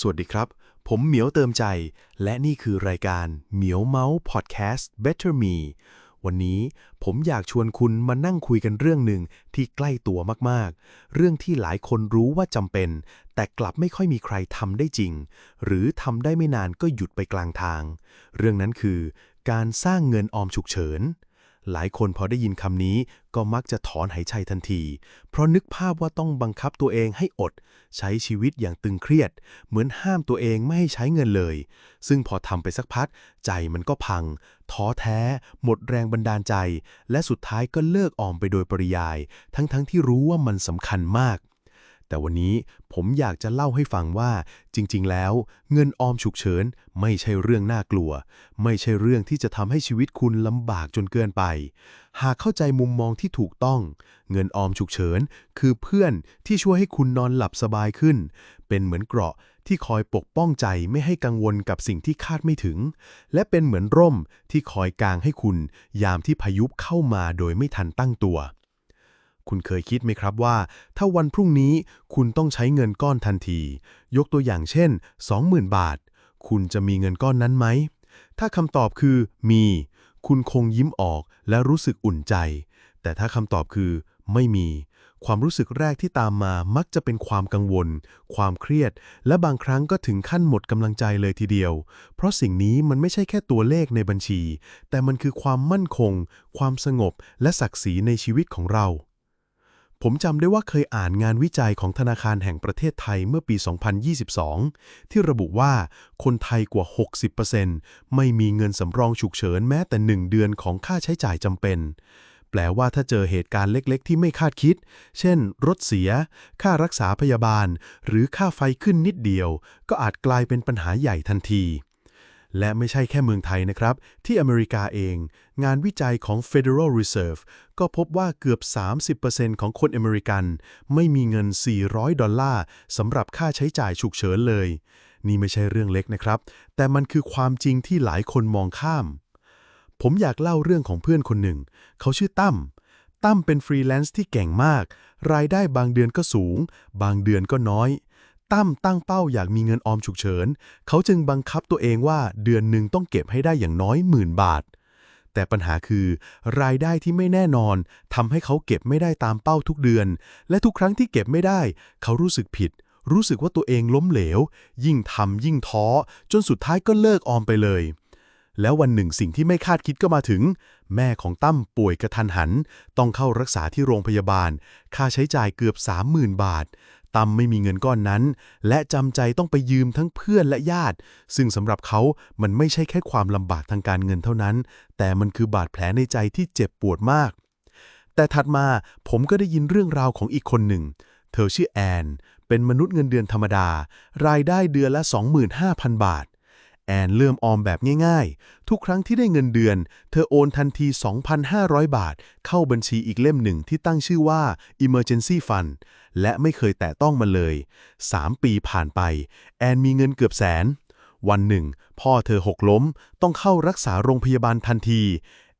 สวัสดีครับผมเหมียวเติมใจและนี่คือรายการเหมียวเมาส์พอดแคสต์ Better Me วันนี้ผมอยากชวนคุณมานั่งคุยกันเรื่องหนึ่งที่ใกล้ตัวมากๆเรื่องที่หลายคนรู้ว่าจำเป็นแต่กลับไม่ค่อยมีใครทำได้จริงหรือทำได้ไม่นานก็หยุดไปกลางทางเรื่องนั้นคือการสร้างเงินออมฉุกเฉินหลายคนพอได้ยินคำนี้ก็มักจะถอนหายใจทันทีเพราะนึกภาพว่าต้องบังคับตัวเองให้อดใช้ชีวิตอย่างตึงเครียดเหมือนห้ามตัวเองไม่ให้ใช้เงินเลยซึ่งพอทำไปสักพักใจมันก็พังท้อแท้หมดแรงบันดาลใจและสุดท้ายก็เลิกออมไปโดยปริยายทั้งที่รู้ว่ามันสำคัญมากแต่วันนี้ผมอยากจะเล่าให้ฟังว่าจริงๆแล้วเงินออมฉุกเฉินไม่ใช่เรื่องน่ากลัวไม่ใช่เรื่องที่จะทำให้ชีวิตคุณลำบากจนเกินไปหากเข้าใจมุมมองที่ถูกต้องเงินออมฉุกเฉินคือเพื่อนที่ช่วยให้คุณนอนหลับสบายขึ้นเป็นเหมือนเกราะที่คอยปกป้องใจไม่ให้กังวลกับสิ่งที่คาดไม่ถึงและเป็นเหมือนร่มที่คอยกางให้คุณยามที่พายุเข้ามาโดยไม่ทันตั้งตัวคุณเคยคิดไหมครับว่าถ้าวันพรุ่งนี้คุณต้องใช้เงินก้อนทันทียกตัวอย่างเช่น 20,000 บาทคุณจะมีเงินก้อนนั้นไหมถ้าคำตอบคือมีคุณคงยิ้มออกและรู้สึกอุ่นใจแต่ถ้าคำตอบคือไม่มีความรู้สึกแรกที่ตามมามักจะเป็นความกังวลความเครียดและบางครั้งก็ถึงขั้นหมดกำลังใจเลยทีเดียวเพราะสิ่งนี้มันไม่ใช่แค่ตัวเลขในบัญชีแต่มันคือความมั่นคงความสงบและศักดิ์ศรีในชีวิตของเราผมจำได้ว่าเคยอ่านงานวิจัยของธนาคารแห่งประเทศไทยเมื่อปี 2022 ที่ระบุว่าคนไทยกว่า 60% ไม่มีเงินสำรองฉุกเฉินแม้แต่ 1 เดือนของค่าใช้จ่ายจำเป็นแปลว่าถ้าเจอเหตุการณ์เล็กๆที่ไม่คาดคิดเช่นรถเสียค่ารักษาพยาบาลหรือค่าไฟขึ้นนิดเดียวก็อาจกลายเป็นปัญหาใหญ่ทันทีและไม่ใช่แค่เมืองไทยนะครับที่อเมริกาเองงานวิจัยของ Federal Reserve ก็พบว่าเกือบ 30% ของคนอเมริกันไม่มีเงิน$400สำหรับค่าใช้จ่ายฉุกเฉินเลยนี่ไม่ใช่เรื่องเล็กนะครับแต่มันคือความจริงที่หลายคนมองข้ามผมอยากเล่าเรื่องของเพื่อนคนหนึ่งเขาชื่อตั้มเป็นฟรีแลนซ์ที่เก่งมากรายได้บางเดือนก็สูงบางเดือนก็น้อยตั้มตั้งเป้าอยากมีเงินออมฉุกเฉินเขาจึงบังคับตัวเองว่าเดือนหนึ่งต้องเก็บให้ได้อย่างน้อย10,000 บาทแต่ปัญหาคือรายได้ที่ไม่แน่นอนทำให้เขาเก็บไม่ได้ตามเป้าทุกเดือนและทุกครั้งที่เก็บไม่ได้เขารู้สึกผิดรู้สึกว่าตัวเองล้มเหลวยิ่งทำยิ่งท้อจนสุดท้ายก็เลิกออมไปเลยแล้ววันหนึ่งสิ่งที่ไม่คาดคิดก็มาถึงแม่ของตั้มป่วยกระทันหันต้องเข้ารักษาที่โรงพยาบาลค่าใช้จ่ายเกือบ 30,000 บาทตั้มไม่มีเงินก้อนนั้นและจำใจต้องไปยืมทั้งเพื่อนและญาติซึ่งสำหรับเขามันไม่ใช่แค่ความลำบากทางการเงินเท่านั้นแต่มันคือบาดแผลในใจที่เจ็บปวดมากแต่ถัดมาผมก็ได้ยินเรื่องราวของอีกคนหนึ่งเธอชื่อแอนเป็นมนุษย์เงินเดือนธรรมดารายได้เดือนละ 25,000 บาทแอนเริ่มออมแบบง่ายๆทุกครั้งที่ได้เงินเดือนเธอโอนทันที 2,500 บาทเข้าบัญชีอีกเล่มหนึ่งที่ตั้งชื่อว่า Emergency Fund และไม่เคยแตะต้องมันเลย 3 ปีผ่านไปแอนมีเงินเกือบแสนวันหนึ่งพ่อเธอหกล้มต้องเข้ารักษาโรงพยาบาลทันที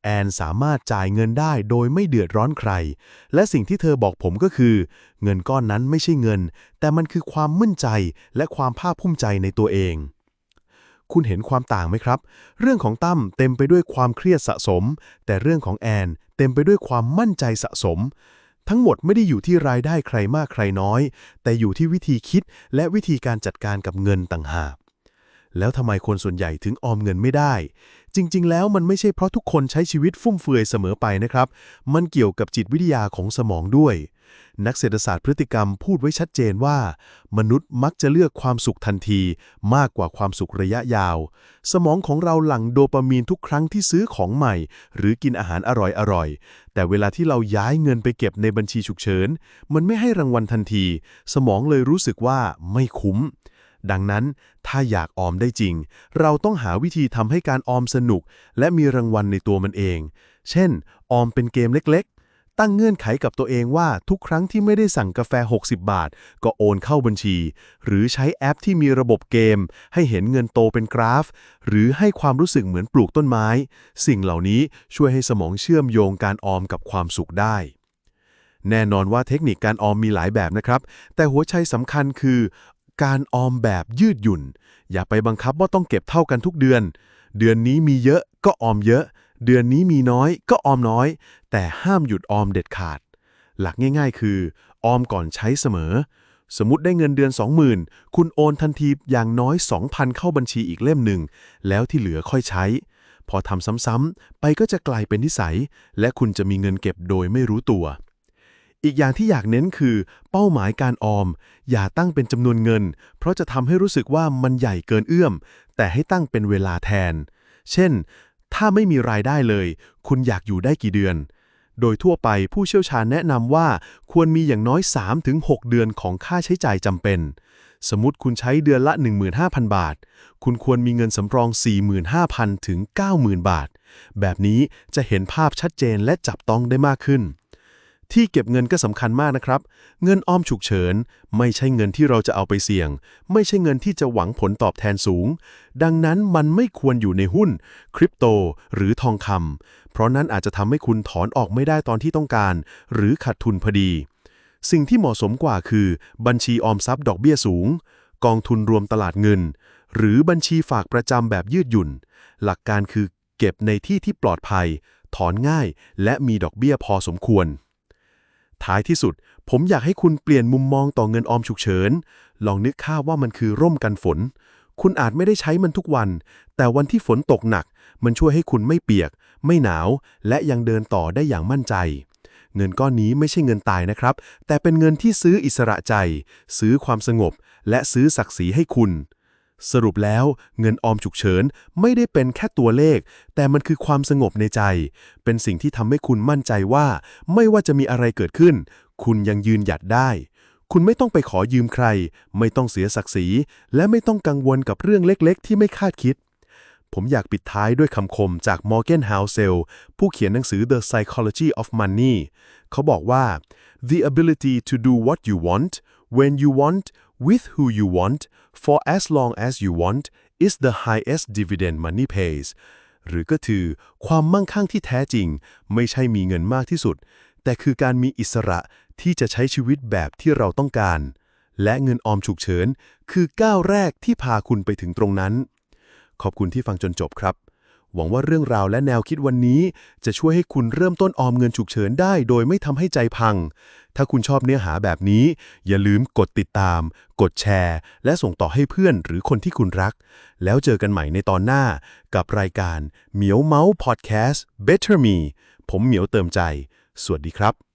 แอนสามารถจ่ายเงินได้โดยไม่เดือดร้อนใครและสิ่งที่เธอบอกผมก็คือเงินก้อนนั้นไม่ใช่เงินแต่มันคือความมั่นใจและความภาคภูมิใจในตัวเองคุณเห็นความต่างไหมครับเรื่องของตั้มเต็มไปด้วยความเครียดสะสมแต่เรื่องของแอนเต็มไปด้วยความมั่นใจสะสมทั้งหมดไม่ได้อยู่ที่รายได้ใครมากใครน้อยแต่อยู่ที่วิธีคิดและวิธีการจัดการกับเงินต่างหากแล้วทำไมคนส่วนใหญ่ถึงออมเงินไม่ได้จริงๆแล้วมันไม่ใช่เพราะทุกคนใช้ชีวิตฟุ่มเฟือยเสมอไปนะครับมันเกี่ยวกับจิตวิทยาของสมองด้วยนักเศรษฐศาสตร์พฤติกรรมพูดไว้ชัดเจนว่ามนุษย์มักจะเลือกความสุขทันทีมากกว่าความสุขระยะยาวสมองของเราหลั่งโดปามีนทุกครั้งที่ซื้อของใหม่หรือกินอาหารอร่อยๆแต่เวลาที่เราย้ายเงินไปเก็บในบัญชีฉุกเฉินมันไม่ให้รางวัลทันทีสมองเลยรู้สึกว่าไม่คุ้มดังนั้นถ้าอยากออมได้จริงเราต้องหาวิธีทำให้การออมสนุกและมีรางวัลในตัวมันเองเช่นออมเป็นเกมเล็กๆตั้งเงื่อนไขกับตัวเองว่าทุกครั้งที่ไม่ได้สั่งกาแฟ60 บาทก็โอนเข้าบัญชีหรือใช้แอปที่มีระบบเกมให้เห็นเงินโตเป็นกราฟหรือให้ความรู้สึกเหมือนปลูกต้นไม้สิ่งเหล่านี้ช่วยให้สมองเชื่อมโยงการออมกับความสุขได้แน่นอนว่าเทคนิคการออมมีหลายแบบนะครับแต่หัวใจสำคัญคือ การออมแบบยืดหยุ่นอย่าไปบังคับว่าต้องเก็บเท่ากันทุกเดือนเดือนนี้มีเยอะก็ออมเยอะเดือนนี้มีน้อยก็ออมน้อยแต่ห้ามหยุดออมเด็ดขาดหลักง่ายๆคือออมก่อนใช้เสมอสมมุติได้เงินเดือน 20,000 คุณโอนทันทีอย่างน้อย 2,000 เข้าบัญชีอีกเล่มหนึ่งแล้วที่เหลือค่อยใช้พอทำซ้ำๆไปก็จะกลายเป็นนิสัยและคุณจะมีเงินเก็บโดยไม่รู้ตัวอีกอย่างที่อยากเน้นคือเป้าหมายการออมอย่าตั้งเป็นจำนวนเงินเพราะจะทำให้รู้สึกว่ามันใหญ่เกินเอื้อมแต่ให้ตั้งเป็นเวลาแทนเช่นถ้าไม่มีรายได้เลยคุณอยากอยู่ได้กี่เดือนโดยทั่วไปผู้เชี่ยวชาญแนะนำว่าควรมีอย่างน้อย 3-6 เดือนของค่าใช้จ่ายจำเป็นสมมุติคุณใช้เดือนละ 15,000 บาทคุณควรมีเงินสำรอง 45,000 ถึง 90,000 บาทแบบนี้จะเห็นภาพชัดเจนและจับต้องได้มากขึ้นที่เก็บเงินก็สำคัญมากนะครับเงินออมฉุกเฉินไม่ใช่เงินที่เราจะเอาไปเสี่ยงไม่ใช่เงินที่จะหวังผลตอบแทนสูงดังนั้นมันไม่ควรอยู่ในหุ้นคริปโตหรือทองคำเพราะนั้นอาจจะทำให้คุณถอนออกไม่ได้ตอนที่ต้องการหรือขาดทุนพอดีสิ่งที่เหมาะสมกว่าคือบัญชีออมทรัพย์ดอกเบี้ยสูงกองทุนรวมตลาดเงินหรือบัญชีฝากประจำแบบยืดหยุ่นหลักการคือเก็บในที่ที่ปลอดภัยถอนง่ายและมีดอกเบี้ยพอสมควรท้ายที่สุดผมอยากให้คุณเปลี่ยนมุมมองต่อเงินออมฉุกเฉินลองนึกภาพว่ามันคือร่มกันฝนคุณอาจไม่ได้ใช้มันทุกวันแต่วันที่ฝนตกหนักมันช่วยให้คุณไม่เปียกไม่หนาวและยังเดินต่อได้อย่างมั่นใจเงินก้อนนี้ไม่ใช่เงินตายนะครับแต่เป็นเงินที่ซื้ออิสระใจซื้อความสงบและซื้อศักดิ์ศรีให้คุณสรุปแล้วเงินออมฉุกเฉินไม่ได้เป็นแค่ตัวเลขแต่มันคือความสงบในใจเป็นสิ่งที่ทำให้คุณมั่นใจว่าไม่ว่าจะมีอะไรเกิดขึ้นคุณยังยืนหยัดได้คุณไม่ต้องไปขอยืมใครไม่ต้องเสียศักดิ์ศรีและไม่ต้องกังวลกับเรื่องเล็กๆที่ไม่คาดคิดผมอยากปิดท้ายด้วยคำคมจาก Morgan Housel ผู้เขียนหนังสือ The Psychology of Money เขาบอกว่า The ability to do what you want when you want with who you want for as long as you want is the highest dividend money pays หรือก็คือความมั่งคั่งที่แท้จริงไม่ใช่มีเงินมากที่สุดแต่คือการมีอิสระที่จะใช้ชีวิตแบบที่เราต้องการและเงินออมฉุกเฉินคือก้าวแรกที่พาคุณไปถึงตรงนั้นขอบคุณที่ฟังจนจบครับหวังว่าเรื่องราวและแนวคิดวันนี้จะช่วยให้คุณเริ่มต้นออมเงินฉุกเฉินได้โดยไม่ทำให้ใจพังถ้าคุณชอบเนื้อหาแบบนี้อย่าลืมกดติดตามกดแชร์และส่งต่อให้เพื่อนหรือคนที่คุณรักแล้วเจอกันใหม่ในตอนหน้ากับรายการเหมียวเมาส์พอดแคสต์ Better Me ผมเหมียวเติมใจสวัสดีครับ